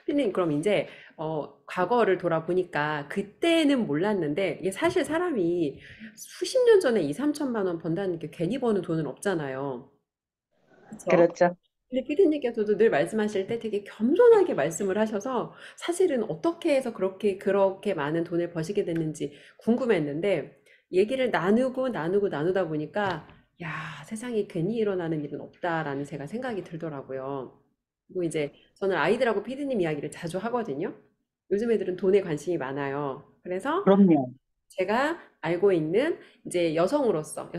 피디님, 그럼 이제, 과거를 돌아보니까, 그때는 몰랐는데, 이게 사실 사람이 수십 년 전에 2, 3천만 원 번다는 게 괜히 버는 돈은 없잖아요. 그쵸? 그렇죠. 근데 피디님께서도 늘 말씀하실 때 되게 겸손하게 말씀을 하셔서 사실은 어떻게 해서 그렇게 많은 돈을 버시게 됐는지 궁금했는데 얘기를 나누다 보니까 야, 세상에 괜히 일어나는 일은 없다라는 제가 생각이 들더라고요. 그리고 이제 저는 아이들하고 피디님 이야기를 자주 하거든요. 요즘 애들은 돈에 관심이 많아요. 그래서 그럼요. 제가 알고 있는 이제 여성으로서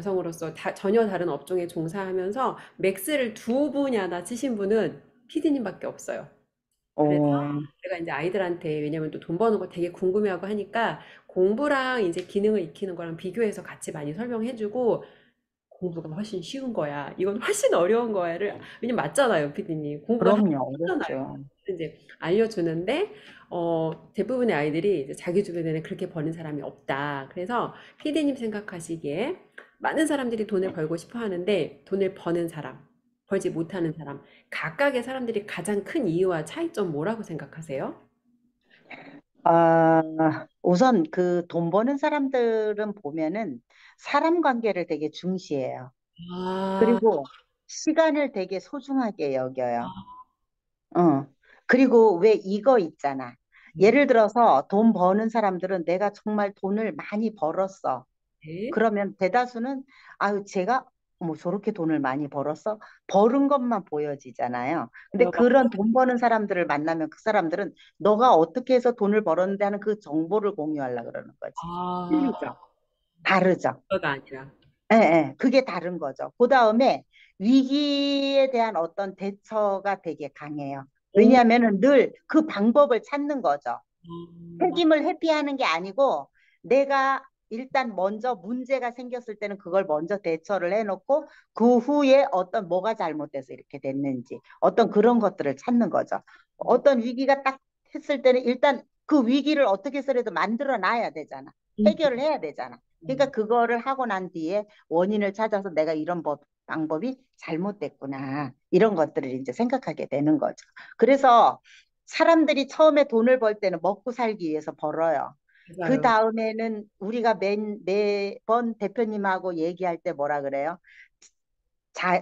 전혀 다른 업종에 종사하면서 맥스를 두 분야나 치신 분은 피디님밖에 없어요. 그래서 어, 제가 이제 아이들한테 왜냐면 또 돈 버는 거 되게 궁금해하고 하니까 공부랑 이제 기능을 익히는 거랑 비교해서 같이 많이 설명해주고 공부가 훨씬 쉬운 거야. 이건 훨씬 어려운 거야를 왜냐면 맞잖아요, 피디님. 공부가 하기 그럼요. 쉽잖아요. 어렵죠. 이제 알려주는데 대부분의 아이들이 이제 자기 주변에는 그렇게 버는 사람이 없다. 그래서 피디님 생각하시기에 많은 사람들이 돈을 벌고 싶어 하는데 돈을 버는 사람, 벌지 못하는 사람, 각각의 사람들이 가장 큰 이유와 차이점 뭐라고 생각하세요? 아, 우선 그 돈 버는 사람들은 보면은 사람 관계를 되게 중시해요. 아, 그리고 시간을 되게 소중하게 여겨요. 어. 그리고 왜 이거 있잖아. 네. 예를 들어서 돈 버는 사람들은 내가 정말 돈을 많이 벌었어. 네. 그러면 대다수는 아유 제가 뭐 저렇게 돈을 많이 벌었어 벌은 것만 보여지잖아요. 근데 그런 돈 버는 사람들을 만나면 그 사람들은 너가 어떻게 해서 돈을 벌었는데 하는 그 정보를 공유하려고 그러는 거지. 아, 틀리죠. 다르죠. 그거가 아니라. 예, 예, 그게 다른 거죠. 그 다음에 위기에 대한 어떤 대처가 되게 강해요. 오, 왜냐하면은 늘 그 방법을 찾는 거죠. 음, 책임을 회피하는 게 아니고 내가 일단 먼저 문제가 생겼을 때는 그걸 먼저 대처를 해놓고 그 후에 어떤 뭐가 잘못돼서 이렇게 됐는지 어떤 그런 것들을 찾는 거죠. 어떤 위기가 딱 했을 때는 일단 그 위기를 어떻게 해서라도 만들어 놔야 되잖아. 음, 해결을 해야 되잖아. 그러니까 그거를 하고 난 뒤에 원인을 찾아서 내가 이런 방법이 잘못됐구나. 이런 것들을 이제 생각하게 되는 거죠. 그래서 사람들이 처음에 돈을 벌 때는 먹고 살기 위해서 벌어요. 그 맞아요. 다음에는 우리가 매번 대표님하고 얘기할 때 뭐라 그래요?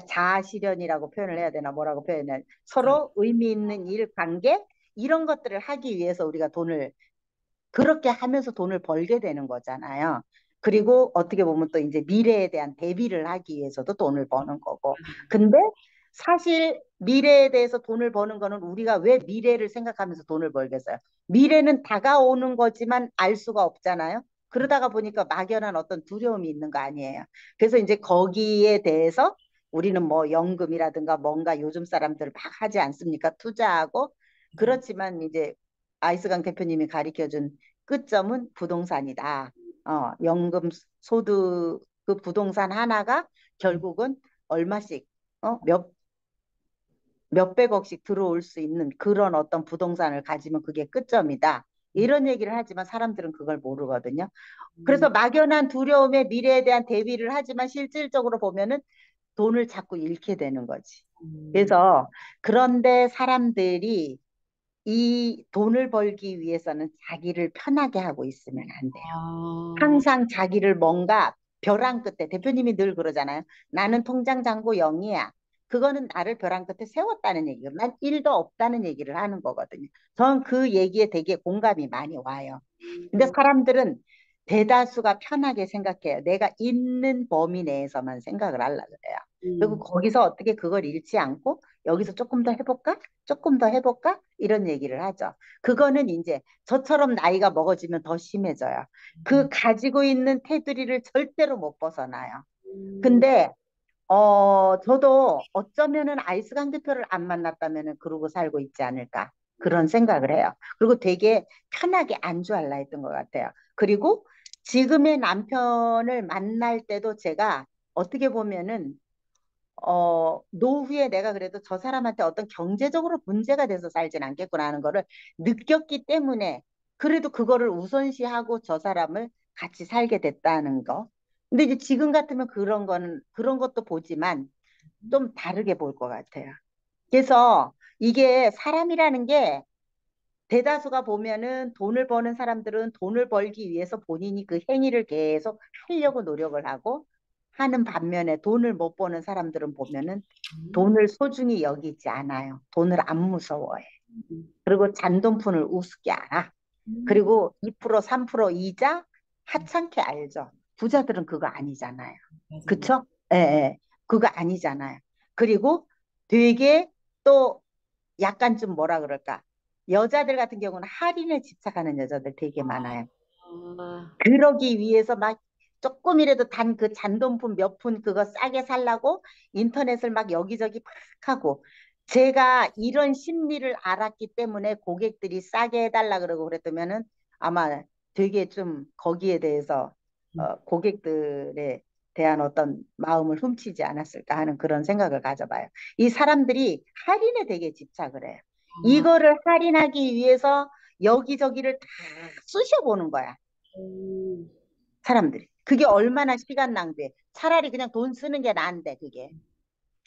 자아실현이라고 표현을 해야 되나 뭐라고 표현을 맞아요. 서로 의미 있는 일 관계 이런 것들을 하기 위해서 우리가 돈을 그렇게 하면서 돈을 벌게 되는 거잖아요. 그리고 어떻게 보면 또 이제 미래에 대한 대비를 하기 위해서도 돈을 버는 거고. 근데 사실 미래에 대해서 돈을 버는 거는 우리가 왜 미래를 생각하면서 돈을 벌겠어요? 미래는 다가오는 거지만 알 수가 없잖아요. 그러다가 보니까 막연한 어떤 두려움이 있는 거 아니에요. 그래서 이제 거기에 대해서 우리는 뭐 연금이라든가 뭔가 요즘 사람들 막 하지 않습니까? 투자하고. 그렇지만 이제 아이스강 대표님이 가르쳐준 끝점은 부동산이다. 연금 소득 그 부동산 하나가 결국은 얼마씩 몇백억씩 들어올 수 있는 그런 어떤 부동산을 가지면 그게 끝점이다. 이런 얘기를 하지만 사람들은 그걸 모르거든요. 음, 그래서 막연한 두려움에 미래에 대한 대비를 하지만 실질적으로 보면은 돈을 자꾸 잃게 되는 거지. 음, 그래서 그런데 사람들이 이 돈을 벌기 위해서는 자기를 편하게 하고 있으면 안 돼요. 아, 항상 자기를 뭔가 벼랑 끝에 대표님이 늘 그러잖아요. 나는 통장 잔고 0이야. 그거는 나를 벼랑 끝에 세웠다는 얘기예요. 난 1도 없다는 얘기를 하는 거거든요. 전 그 얘기에 되게 공감이 많이 와요. 근데 음, 사람들은 대다수가 편하게 생각해요. 내가 있는 범위 내에서만 생각을 하려고 그래요. 그리고 음, 거기서 어떻게 그걸 잃지 않고 여기서 조금 더 해볼까? 조금 더 해볼까? 이런 얘기를 하죠. 그거는 이제 저처럼 나이가 먹어지면 더 심해져요. 그 가지고 있는 테두리를 절대로 못 벗어나요. 음, 근데 저도 어쩌면은 아이스강 대표를 안 만났다면은 그러고 살고 있지 않을까. 그런 생각을 해요. 그리고 되게 편하게 안주할라 했던 것 같아요. 그리고 지금의 남편을 만날 때도 제가 어떻게 보면은 노후에 내가 그래도 저 사람한테 어떤 경제적으로 문제가 돼서 살진 않겠구나 하는 거를 느꼈기 때문에 그래도 그거를 우선시하고 저 사람을 같이 살게 됐다는 거. 근데 이제 지금 같으면 그런 것도 보지만 좀 다르게 볼 것 같아요. 그래서 이게 사람이라는 게 대다수가 보면은 돈을 버는 사람들은 돈을 벌기 위해서 본인이 그 행위를 계속 하려고 노력을 하고 하는 반면에 돈을 못 버는 사람들은 보면은 음, 돈을 소중히 여기지 않아요. 돈을 안 무서워해. 음, 그리고 잔돈푼을 우습게 알아. 음, 그리고 2% 3% 이자 하찮게 알죠. 부자들은 그거 아니잖아요. 맞아요. 그쵸? 예, 예. 그거 아니잖아요. 그리고 되게 또 약간 좀 뭐라 그럴까. 여자들 같은 경우는 할인에 집착하는 여자들 되게 많아요. 아, 그러기 위해서 막 조금이라도 단 그 잔돈품 몇 푼 그거 싸게 살라고 인터넷을 막 여기저기 막 하고 제가 이런 심리를 알았기 때문에 고객들이 싸게 해달라 그러고 그랬다면은 아마 되게 좀 거기에 대해서 음, 고객들에 대한 어떤 마음을 훔치지 않았을까 하는 그런 생각을 가져봐요. 이 사람들이 할인에 되게 집착을 해요. 아, 이거를 할인하기 위해서 여기저기를 다 쑤셔보는 거야. 음, 사람들이. 그게 얼마나 시간 낭비해. 차라리 그냥 돈 쓰는 게 나은데, 그게.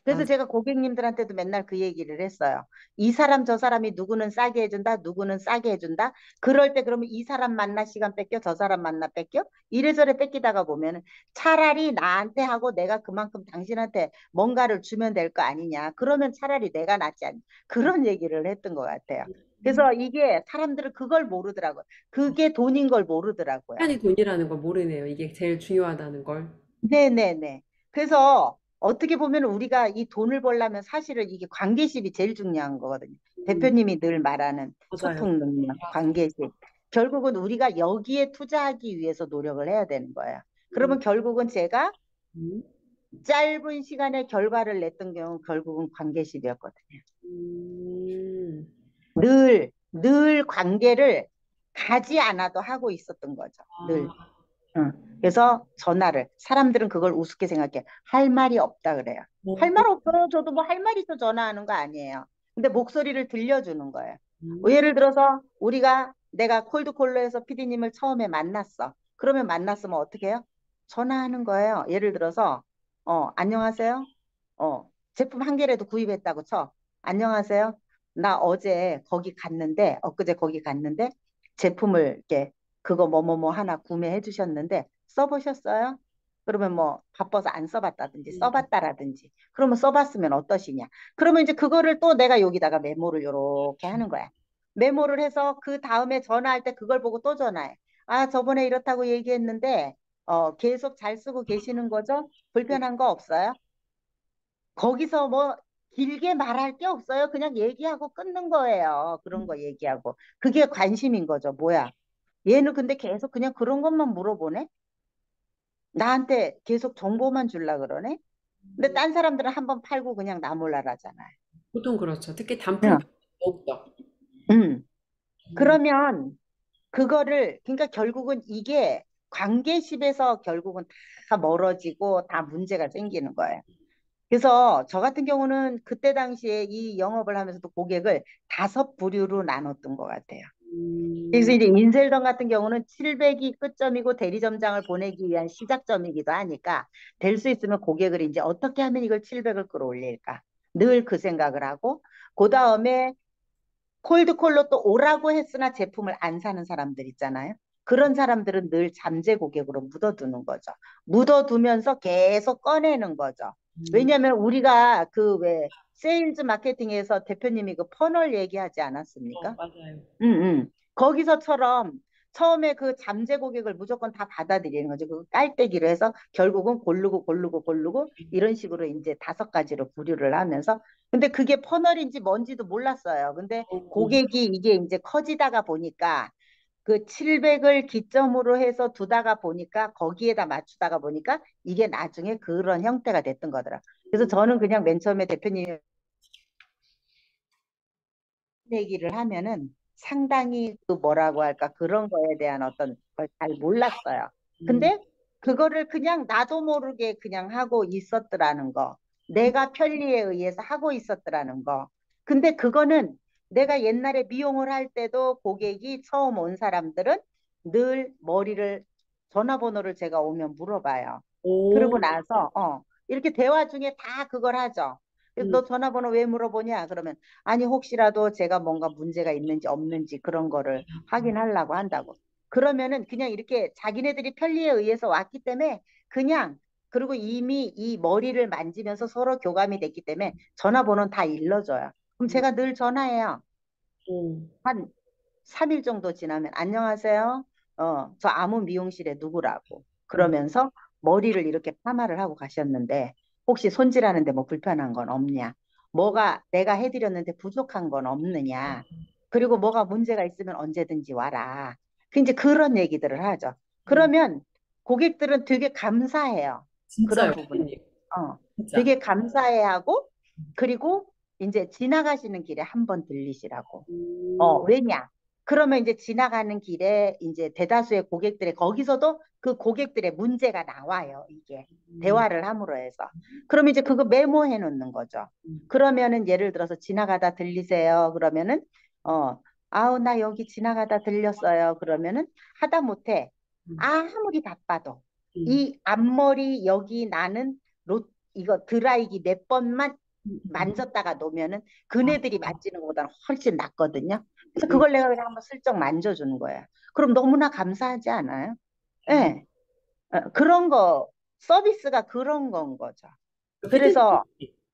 그래서 맞아. 제가 고객님들한테도 맨날 그 얘기를 했어요. 이 사람 저 사람이 누구는 싸게 해준다, 누구는 싸게 해준다. 그럴 때 그러면 이 사람 만나 시간 뺏겨, 저 사람 만나 뺏겨? 이래저래 뺏기다가 보면은 차라리 나한테 하고 내가 그만큼 당신한테 뭔가를 주면 될 거 아니냐. 그러면 차라리 내가 낫지 않냐. 그런 얘기를 했던 것 같아요. 그래서 이게 사람들은 그걸 모르더라고요. 그게 돈인 걸 모르더라고요. 시간이 돈이라는 걸 모르네요. 이게 제일 중요하다는 걸. 네네네. 그래서 어떻게 보면 우리가 이 돈을 벌려면 사실은 이게 관계십이 제일 중요한 거거든요. 음, 대표님이 늘 말하는 맞아요. 소통 능력, 관계십. 결국은 우리가 여기에 투자하기 위해서 노력을 해야 되는 거예요. 음, 그러면 결국은 제가 음, 짧은 시간에 결과를 냈던 경우는 결국은 관계십이었거든요. 음, 늘 관계를 가지 않아도 하고 있었던 거죠. 늘. 아, 응. 그래서 전화를 사람들은 그걸 우습게 생각해. 할 말이 없다 그래요. 할 뭐, 말 없어요. 저도 뭐 할 말 있어 전화하는 거 아니에요. 근데 목소리를 들려주는 거예요. 음, 예를 들어서 내가 콜드콜로에서 피디님을 처음에 만났어. 그러면 만났으면 어떻게 해요? 전화하는 거예요. 예를 들어서 안녕하세요. 제품 한 개라도 구입했다고 쳐. 안녕하세요. 나 어제 거기 갔는데 엊그제 거기 갔는데 제품을 이렇게 그거 뭐뭐뭐 하나 구매해 주셨는데 써보셨어요? 그러면 뭐 바빠서 안 써봤다든지 음, 써봤다라든지 그러면 써봤으면 어떠시냐? 그러면 이제 그거를 또 내가 여기다가 메모를 요렇게 하는 거야. 메모를 해서 그 다음에 전화할 때 그걸 보고 또 전화해. 아, 저번에 이렇다고 얘기했는데 계속 잘 쓰고 계시는 거죠? 불편한 거 없어요? 거기서 뭐 길게 말할 게 없어요. 그냥 얘기하고 끊는 거예요. 그런 거 얘기하고. 그게 관심인 거죠. 뭐야? 얘는 근데 계속 그냥 그런 것만 물어보네? 나한테 계속 정보만 줄라 그러네? 근데 딴 사람들은 한번 팔고 그냥 나 몰라라잖아요. 보통 그렇죠. 특히 단품 응. 더욱더. 음. 음, 그러면 그러니까 결국은 이게 관계십에서 결국은 다 멀어지고 다 문제가 생기는 거예요. 그래서 저 같은 경우는 그때 당시에 이 영업을 하면서도 고객을 5부류로 나눴던 것 같아요. 그래서 음, 이제 인셀던 같은 경우는 700이 끝점이고 대리점장을 보내기 위한 시작점이기도 하니까 될 수 있으면 고객을 이제 어떻게 하면 이걸 700을 끌어올릴까 늘 그 생각을 하고 그 다음에 콜드콜로 또 오라고 했으나 제품을 안 사는 사람들 있잖아요. 그런 사람들은 늘 잠재 고객으로 묻어두는 거죠. 묻어두면서 계속 꺼내는 거죠. 음, 왜냐하면 우리가 그 왜 세일즈 마케팅에서 대표님이 그 퍼널 얘기하지 않았습니까? 맞아요. 거기서처럼 처음에 그 잠재 고객을 무조건 다 받아들이는 거죠. 그 깔때기로 해서 결국은 고르고 이런 식으로 이제 5가지로 분류를 하면서 근데 그게 퍼널인지 뭔지도 몰랐어요. 근데 고객이 이게 이제 커지다가 보니까 그 700을 기점으로 해서 두다가 보니까 거기에다 맞추다가 보니까 이게 나중에 그런 형태가 됐던 거더라. 그래서 저는 그냥 맨 처음에 대표님 얘기를 하면은 상당히 그 뭐라고 할까 그런 거에 대한 어떤 걸 잘 몰랐어요. 음, 근데 그거를 그냥 나도 모르게 그냥 하고 있었더라는 거. 내가 편리에 의해서 하고 있었더라는 거. 근데 그거는 내가 옛날에 미용을 할 때도 고객이 처음 온 사람들은 늘 머리를 전화번호를 제가 오면 물어봐요. 그러고 오, 나서 이렇게 대화 중에 다 그걸 하죠. 그래서 음, 너 전화번호 왜 물어보냐? 그러면 아니 혹시라도 제가 뭔가 문제가 있는지 없는지 그런 거를 확인하려고 한다고. 그러면은 그냥 이렇게 자기네들이 편리에 의해서 왔기 때문에 그냥 그리고 이미 이 머리를 만지면서 서로 교감이 됐기 때문에 전화번호는 다 일러줘요. 그럼 음, 제가 늘 전화해요. 음, 한 3일 정도 지나면 안녕하세요. 저 아무 미용실에 누구라고. 음, 그러면서 머리를 이렇게 파마를 하고 가셨는데 혹시 손질하는데 뭐 불편한 건 없냐? 뭐가 내가 해드렸는데 부족한 건 없느냐? 그리고 뭐가 문제가 있으면 언제든지 와라. 이제 그런 얘기들을 하죠. 음. 그러면 고객들은 되게 감사해요. 그런 진짜요, 부분에. 피디님. 진짜. 되게 감사해하고 그리고 이제 지나가시는 길에 한번 들리시라고. 음, 왜냐? 그러면 이제 지나가는 길에 이제 대다수의 고객들의 거기서도 그 고객들의 문제가 나와요. 이게 음, 대화를 함으로 해서. 그러면 이제 그거 메모해 놓는 거죠. 음, 그러면은 예를 들어서 지나가다 들리세요. 그러면은 어 아우 나 여기 지나가다 들렸어요. 그러면은 하다못해 음, 아무리 바빠도 음, 이 앞머리 여기 나는 이거 드라이기 몇 번만 음. 만졌다가 놓으면은 아, 그네들이 만지는 것보다는 훨씬 낫거든요. 그래서 음. 그걸 내가 그냥 한번 슬쩍 만져주는 거예요. 그럼 너무나 감사하지 않아요? 예. 그런 거, 서비스가 그런 건 거죠. 피디님, 그래서,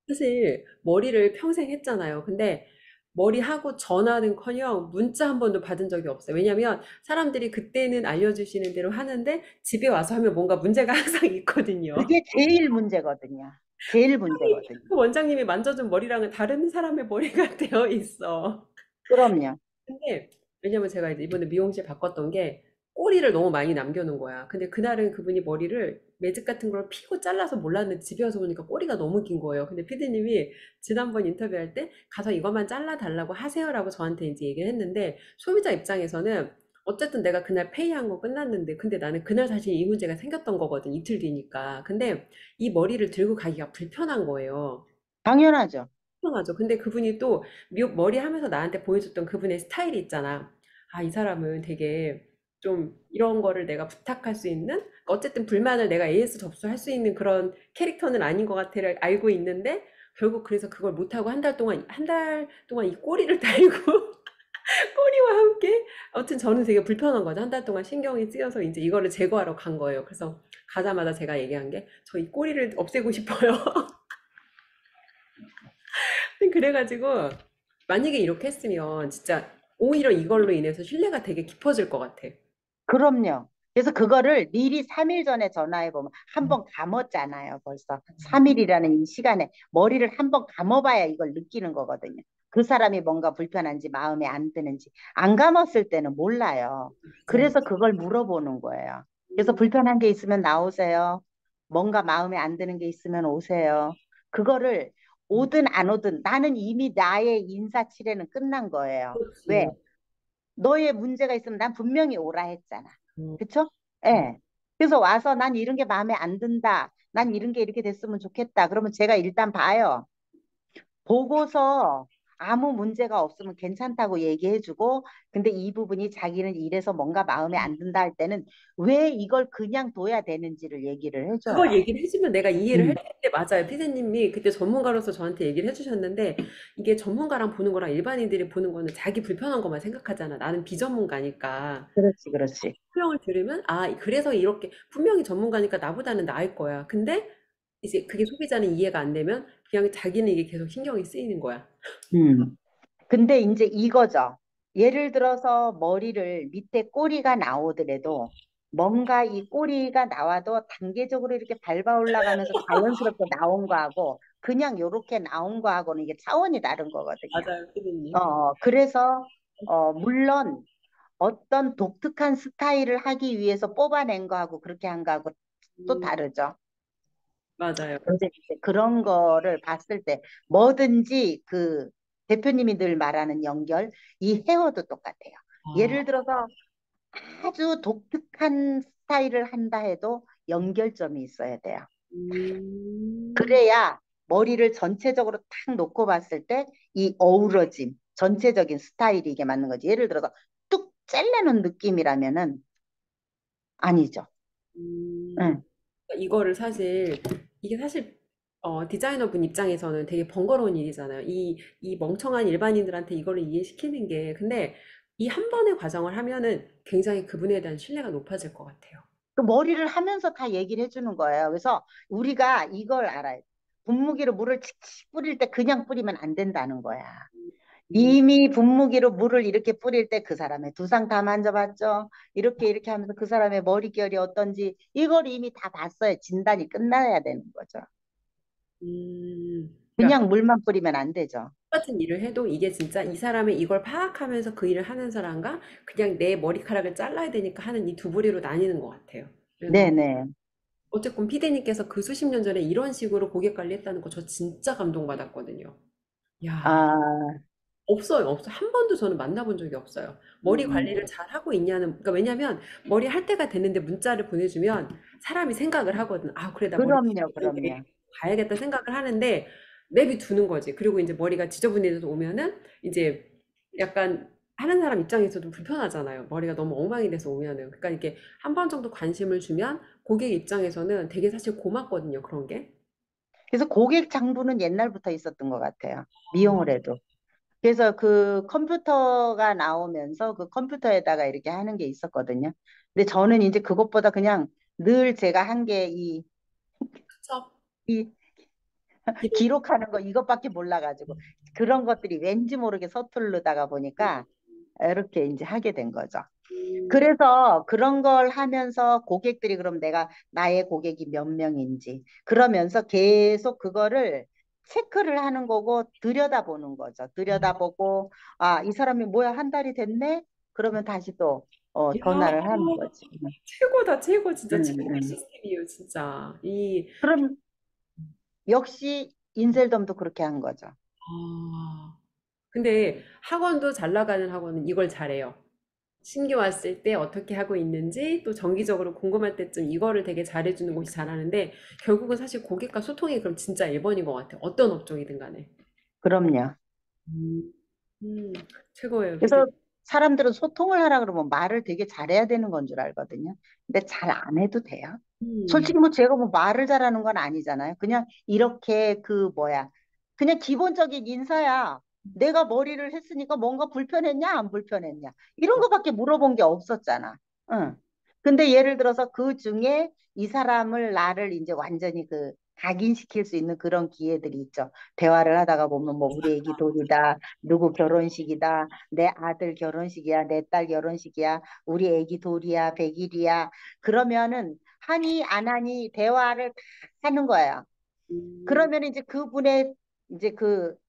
사실 머리를 평생 했잖아요. 근데 머리하고 전화는커녕 문자 한 번도 받은 적이 없어요. 왜냐면 사람들이 그때는 알려주시는 대로 하는데 집에 와서 하면 뭔가 문제가 항상 있거든요. 그게 제일 문제거든요. 제일 문제거든요. 그 원장님이 만져준 머리랑은 다른 사람의 머리가 되어 있어. 그럼요. 근데 왜냐면 제가 이제 이번에 미용실 바꿨던 게 꼬리를 너무 많이 남겨놓은 거야. 근데 그날은 그분이 머리를 매직 같은 걸 피고 잘라서 몰랐는데 집에 와서 보니까 꼬리가 너무 긴 거예요. 근데 피디님이 지난번 인터뷰할 때 가서 이것만 잘라달라고 하세요라고 저한테 이제 얘기를 했는데 소비자 입장에서는 어쨌든 내가 그날 페이한 거 끝났는데 근데 나는 그날 사실 이 문제가 생겼던 거거든 이틀 뒤니까. 근데 이 머리를 들고 가기가 불편한 거예요. 당연하죠. 맞아. 근데 그분이 또 미역 머리 하면서 나한테 보여줬던 그분의 스타일이 있잖아. 아, 이 사람은 되게 좀 이런 거를 내가 부탁할 수 있는 어쨌든 불만을 내가 AS 접수할 수 있는 그런 캐릭터는 아닌 것 같아를 알고 있는데 결국 그래서 그걸 못하고 한 달 동안 이 꼬리를 달고 꼬리와 함께 아무튼 저는 되게 불편한 거죠. 한 달 동안 신경이 쓰여서 이제 이거를 제거하러 간 거예요. 그래서 가자마자 제가 얘기한 게 저 이 꼬리를 없애고 싶어요. 그래가지고 만약에 이렇게 했으면 진짜 오히려 이걸로 인해서 신뢰가 되게 깊어질 것 같아. 그럼요. 그래서 그거를 미리 3일 전에 전화해 보면 한 번 감았잖아요. 벌써 3일이라는 이 시간에 머리를 한 번 감아봐야 이걸 느끼는 거거든요. 그 사람이 뭔가 불편한지 마음에 안 드는지 안 감았을 때는 몰라요. 그쵸. 그래서 그걸 물어보는 거예요. 그래서 음, 불편한 게 있으면 나오세요. 뭔가 마음에 안 드는 게 있으면 오세요. 그거를 오든 안 오든 나는 이미 나의 인사치레는 끝난 거예요. 왜? 그렇지. 너의 문제가 있으면 난 분명히 오라 했잖아. 음, 그쵸? 예. 그래서 와서 난 이런 게 마음에 안 든다. 난 이런 게 이렇게 됐으면 좋겠다. 그러면 제가 일단 봐요. 보고서 아무 문제가 없으면 괜찮다고 얘기해주고, 근데 이 부분이 자기는 이래서 뭔가 마음에 안 든다 할 때는 왜 이걸 그냥 둬야 되는지를 얘기를 그걸 해줘요. 얘기를 해주면 내가 이해를 할 음. 텐데, 맞아요. 피디님이 그때 전문가로서 저한테 얘기를 해주셨는데, 이게 전문가랑 보는 거랑 일반인들이 보는 거는 자기 불편한 것만 생각하잖아. 나는 비전문가니까. 그렇지, 그렇지. 설명을 들으면, 아, 그래서 이렇게, 분명히 전문가니까 나보다는 나을 거야. 근데 이제 그게 소비자는 이해가 안 되면, 그냥 자기는 이게 계속 신경이 쓰이는 거야. 음. 근데 이제 이거죠. 예를 들어서 머리를 밑에 꼬리가 나오더라도 뭔가 이 꼬리가 나와도 단계적으로 이렇게 밟아 올라가면서 자연스럽게 나온 거하고 그냥 요렇게 나온 거하고는 이게 차원이 다른 거거든요. 맞아요, 피디님. 그래서 물론 어떤 독특한 스타일을 하기 위해서 뽑아낸 거하고 그렇게 한 거하고 또 음, 다르죠. 맞아요. 근데 이제 그런 거를 봤을 때 뭐든지 그 대표님이 늘 말하는 연결, 이 헤어도 똑같아요. 아, 예를 들어서 아주 독특한 스타일을 한다 해도 연결점이 있어야 돼요. 음, 그래야 머리를 전체적으로 탁 놓고 봤을 때 이 어우러짐, 전체적인 스타일이 이게 맞는 거지. 예를 들어서 뚝 젤레는 느낌이라면은 아니죠. 음. 응. 이거를 사실 이게 사실 디자이너분 입장에서는 되게 번거로운 일이잖아요. 이 멍청한 일반인들한테 이거를 이해시키는 게. 근데 이 한 번의 과정을 하면은 굉장히 그분에 대한 신뢰가 높아질 것 같아요. 그 머리를 하면서 다 얘기를 해주는 거예요. 그래서 우리가 이걸 알아요. 분무기로 물을 칙칙 뿌릴 때 그냥 뿌리면 안 된다는 거야. 음, 이미 분무기로 물을 이렇게 뿌릴 때 그 사람의 두상 다 만져봤죠. 이렇게 하면서 그 사람의 머릿결이 어떤지 이걸 이미 다 봤어야 진단이 끝나야 되는 거죠. 그러니까 그냥 물만 뿌리면 안 되죠. 똑같은 일을 해도 이게 진짜 이 사람의 이걸 파악하면서 그 일을 하는 사람과 그냥 내 머리카락을 잘라야 되니까 하는 이 두 부류로 나뉘는 것 같아요. 그래서 네네. 어쨌건 피디님께서 그 수십 년 전에 이런 식으로 고객 관리했다는 거 저 진짜 감동받았거든요. 야, 아, 없어요, 없어. 한 번도 저는 만나본 적이 없어요. 머리 관리를 음, 잘 하고 있냐는, 그러니까 왜냐면 머리 할 때가 됐는데 문자를 보내주면 사람이 생각을 하거든. 아, 그래, 나 머리 그럼요, 지저분해. 그럼요. 가야겠다 생각을 하는데 내비두는 거지. 그리고 이제 머리가 지저분해져서 오면은 이제 약간 하는 사람 입장에서도 불편하잖아요. 머리가 너무 엉망이 돼서 오면은. 그러니까 이렇게 한 번 정도 관심을 주면 고객 입장에서는 되게 사실 고맙거든요, 그런 게. 그래서 고객 장부는 옛날부터 있었던 것 같아요. 미용을 해도. 그래서 그 컴퓨터가 나오면서 그 컴퓨터에다가 이렇게 하는 게 있었거든요. 근데 저는 이제 그것보다 그냥 늘 제가 한 게 그쵸? 이 기록하는 거 이것밖에 몰라가지고 그런 것들이 왠지 모르게 서투르다가 보니까 이렇게 이제 하게 된 거죠. 음, 그래서 그런 걸 하면서 고객들이 그럼 내가 나의 고객이 몇 명인지 그러면서 계속 그거를 체크를 하는 거고 들여다보는 거죠. 들여다보고 아, 이 사람이 뭐야 한 달이 됐네? 그러면 다시 또 야, 전화를 하는 거지. 최고다, 최고. 진짜 음, 최고의 음. 시스템이에요, 진짜. 이, 그럼 역시 인셀덤도 그렇게 한 거죠. 아. 근데 학원도 잘 나가는 학원은 이걸 잘해요. 신규 왔을 때 어떻게 하고 있는지 또 정기적으로 궁금할 때쯤 이거를 되게 잘해주는 곳이 잘하는데 결국은 사실 고객과 소통이 그럼 진짜 1번인 것 같아요. 어떤 업종이든 간에. 그럼요. 음, 음, 최고예요, 피디. 그래서 사람들은 소통을 하라 그러면 말을 되게 잘해야 되는 건 줄 알거든요. 근데 잘 안 해도 돼요. 음, 솔직히 뭐 제가 뭐 말을 잘하는 건 아니잖아요. 그냥 이렇게 그 뭐야. 그냥 기본적인 인사야. 내가 머리를 했으니까 뭔가 불편했냐, 안 불편했냐. 이런 거밖에 물어본 게 없었잖아. 응. 근데 예를 들어서 그 중에 이 사람을 나를 이제 완전히 그 각인시킬 수 있는 그런 기회들이 있죠. 대화를 하다가 보면 뭐 우리 애기 돌이다, 누구 결혼식이다, 내 아들 결혼식이야, 내 딸 결혼식이야, 우리 애기 돌이야, 100일이야. 그러면은 하니 안 하니 대화를 다 하는 거예요. 음, 그러면 이제 그분의 이제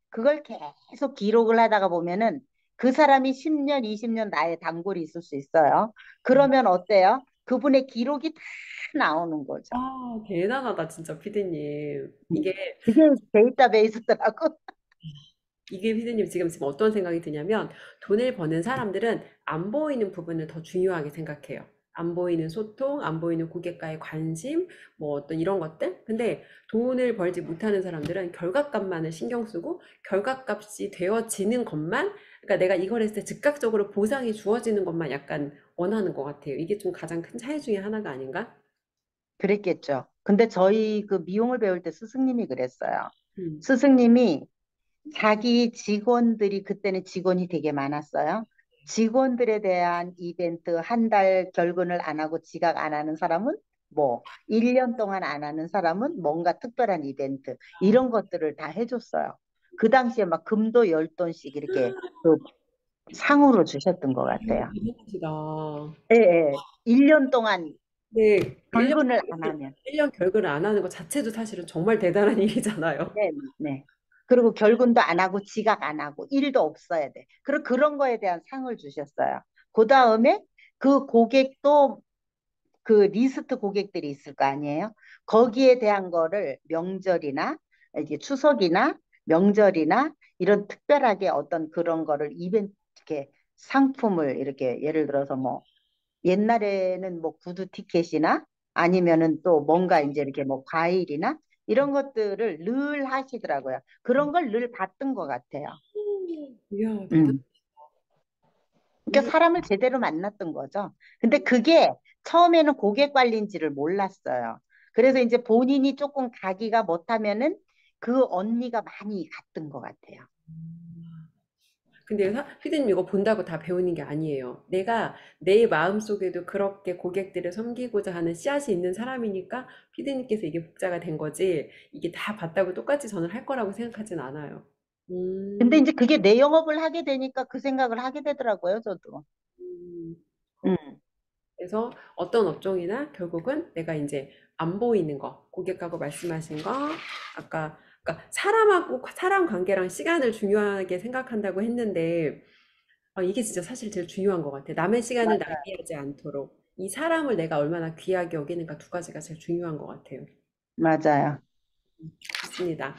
그걸 계속 기록을 하다가 보면은 그 사람이 10년, 20년 나의 단골이 있을 수 있어요. 그러면 어때요? 그분의 기록이 다 나오는 거죠. 아, 대단하다, 진짜, 피디님. 이게 그게 데이터베이스더라고. 이게 피디님 지금 어떤 생각이 드냐면 돈을 버는 사람들은 안 보이는 부분을 더 중요하게 생각해요. 안 보이는 소통, 안 보이는 고객과의 관심, 뭐 어떤 이런 것들. 근데 돈을 벌지 못하는 사람들은 결과값만을 신경 쓰고 결과값이 되어지는 것만, 그러니까 내가 이걸 했을 때 즉각적으로 보상이 주어지는 것만 약간 원하는 것 같아요. 이게 좀 가장 큰 차이 중에 하나가 아닌가? 그랬겠죠. 근데 저희 그 미용을 배울 때 스승님이 그랬어요. 음. 스승님이 자기 직원들이 그때는 직원이 되게 많았어요. 직원들에 대한 이벤트 한 달 결근을 안 하고 지각 안 하는 사람은 뭐 1년 동안 안 하는 사람은 뭔가 특별한 이벤트 이런 것들을 다 해줬어요. 그 당시에 막 금도 10돈씩 이렇게 그 상으로 주셨던 것 같아요. 대단하시다. 예, 예. 1년 동안 네, 결근을 안 하면. 1년 결근을 안 하는 것 자체도 사실은 정말 대단한 일이잖아요. 네, 네. 그리고 결근도 안 하고 지각 안 하고 일도 없어야 돼. 그리고 그런 거에 대한 상을 주셨어요. 그 다음에 그 고객도 그 리스트 고객들이 있을 거 아니에요? 거기에 대한 거를 명절이나 이게 추석이나 명절이나 이런 특별하게 어떤 그런 거를 이벤트 이렇게 상품을 이렇게 예를 들어서 뭐 옛날에는 뭐 구두 티켓이나 아니면은 또 뭔가 이제 이렇게 뭐 과일이나 이런 것들을 늘 하시더라고요. 그런 걸 늘 봤던 것 같아요. 이야, 대단. 음. 그러니까 이, 사람을 제대로 만났던 거죠. 근데 그게 처음에는 고객 관리인지를 몰랐어요. 그래서 이제 본인이 조금 가기가 못하면은 그 언니가 많이 갔던 것 같아요. 근데 피디님 이거 본다고 다 배우는 게 아니에요. 내가 내 마음속에도 그렇게 고객들을 섬기고자 하는 씨앗이 있는 사람이니까 피디님께서 이게 복자가 된 거지, 이게 다 봤다고 똑같이 저는 할 거라고 생각하진 않아요. 근데 음, 이제 그게 내 영업을 하게 되니까 그 생각을 하게 되더라고요, 저도. 음. 음, 그래서 어떤 업종이나 결국은 내가 이제 안 보이는 거, 고객하고 말씀하신 거, 아까, 그러니까 사람하고 사람 관계랑 시간을 중요하게 생각한다고 했는데, 이게 진짜 사실 제일 중요한 것 같아. 남의 시간을 낭비하지 않도록. 이 사람을 내가 얼마나 귀하게 여기는가 두 가지가 제일 중요한 것 같아요. 맞아요. 좋습니다.